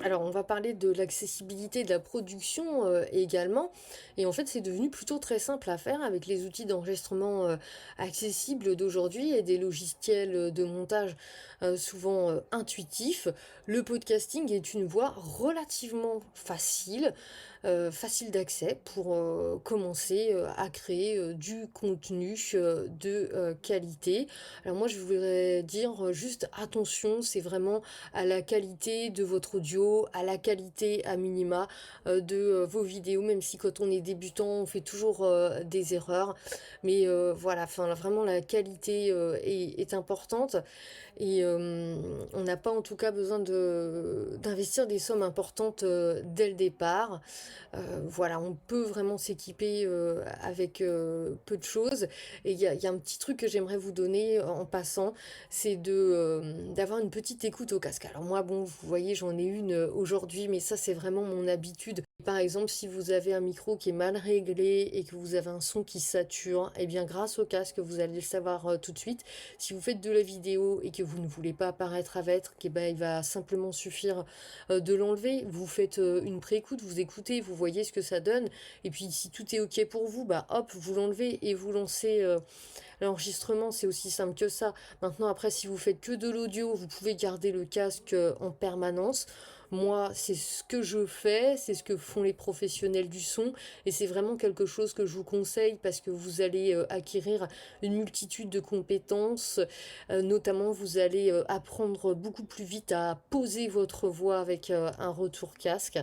Alors, on va parler de l'accessibilité de la production également. Et en fait, c'est devenu plutôt très simple à faire avec les outils d'enregistrement accessibles d'aujourd'hui et des logiciels de montage souvent intuitifs. Le podcasting est une voie relativement facile d'accès pour commencer à créer du contenu de qualité. Alors moi, je voudrais dire juste attention, c'est vraiment à la qualité de votre audio, à la qualité à minima de vos vidéos, même si quand on est débutant, on fait toujours des erreurs. Mais voilà, enfin vraiment la qualité est importante et on n'a pas en tout cas besoin d'investir des sommes importantes dès le départ. Voilà, on peut vraiment s'équiper avec peu de choses. Et il y a un petit truc que j'aimerais vous donner en passant, c'est d'avoir une petite écoute au casque. Alors moi, bon, vous voyez, j'en ai une aujourd'hui, mais ça, c'est vraiment mon habitude. Par exemple, si vous avez un micro qui est mal réglé et que vous avez un son qui sature, eh bien, grâce au casque, vous allez le savoir tout de suite. Si vous faites de la vidéo et que vous ne voulez pas apparaître avec, eh ben, il va simplement suffire de l'enlever. Vous faites une pré-écoute, vous écoutez, vous voyez ce que ça donne. Et puis, si tout est OK pour vous, bah hop, vous l'enlevez et vous lancez l'enregistrement. C'est aussi simple que ça. Maintenant, après, si vous faites que de l'audio, vous pouvez garder le casque en permanence. Moi, c'est ce que je fais, c'est ce que font les professionnels du son, et c'est vraiment quelque chose que je vous conseille parce que vous allez acquérir une multitude de compétences. Notamment, vous allez apprendre beaucoup plus vite à poser votre voix avec un retour casque.